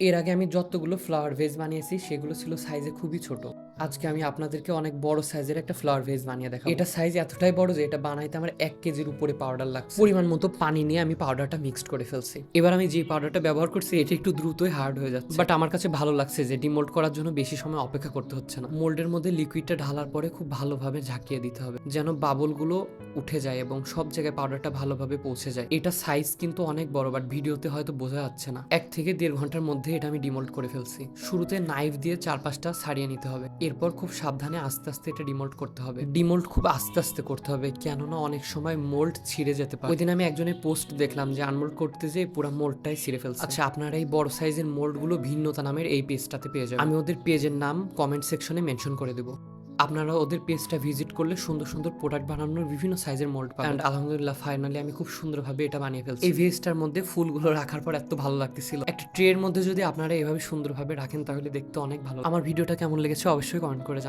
এর আগে আমি যতগুলো ফ্লাওয়ার ভেজ বানিয়েছি সেগুলো ছিল সাইজে খুবই ছোট। আজকে আমি আপনাদেরকে অনেক বড় সাইজের একটা ফ্লাওয়ার ভেজ বানিয়ে দেখাবো। এটা সাইজ এতটাই বড় যে এটা বানাইতে আমার 1 কেজির উপরে পাউডার লাগছে। পরিমাণ মতো পানি নিয়ে আমি পাউডারটা মিক্সড করে ফেলছি। এবার আমি যে পাউডারটা ব্যবহার করছি এটা একটু দ্রুতই হার্ড হয়ে যাচ্ছে, বাট আমার কাছে ভালো লাগছে যে ডিমোল্ড করার জন্য বেশি সময় অপেক্ষা করতে হচ্ছে না। মোল্ডের মধ্যে লিকুইডটা ঢালার পরে খুব ভালোভাবে ঝাঁকিয়ে দিতে হবে যেন বাবলগুলো উঠে যায় এবং সব জায়গায় পাউডারটা ভালোভাবে পৌঁছে যায়। এটা সাইজ কিন্তু অনেক বড়, বাট ভিডিওতে হয়তো বোঝা যাচ্ছে না। 1 থেকে 1.5 ঘন্টার মধ্যে এটা আমি ডিমোল্ড করে ফেলছি। শুরুতে নাইফ দিয়ে চারপাশটা ছাড়িয়ে নিতে হবে, এরপর খুব সাবধানে আস্তে আস্তে এটা ডিমোল্ড করতে হবে। ডিমোল্ড খুব আস্তে আস্তে করতে হবে, কেননা অনেক সময় মোল্ড ছিঁড়ে যেতে পারে। ওইদিন আমি একজনের পোস্ট দেখলাম যে আনমোল্ড করতে যেয়ে পুরো মোল্ডটাই ছিঁড়ে ফেলছে। আচ্ছা, আপনারা এই বড় সাইজের মোল্ডগুলো ভিন্নতা নামের এই পেজটাতে পেয়ে যাবেন। আমি ওদের পেজের নাম কমেন্ট সেকশনে মেনশন করে দেবো। আপনারা ওদের পেজটা ভিজিট করলে সুন্দর সুন্দর প্রোডাক্ট বানানোর বিভিন্ন সাইজের মোল্ড পাবেন। অ্যান্ড আলহামদুলিল্লাহ ফাইনালি আমি খুব সুন্দরভাবে এটা বানিয়ে ফেলছি। এই ভেজটার মধ্যে ফুলগুলো রাখার পর এত ভালো লাগতেছিল। একটা ট্রের মধ্যে যদি আপনারা এভাবে সুন্দরভাবে রাখেন তাহলে দেখতে অনেক ভালো। আমার ভিডিওটা কেমন লেগেছে অবশ্যই কমেন্ট করে জানাবেন।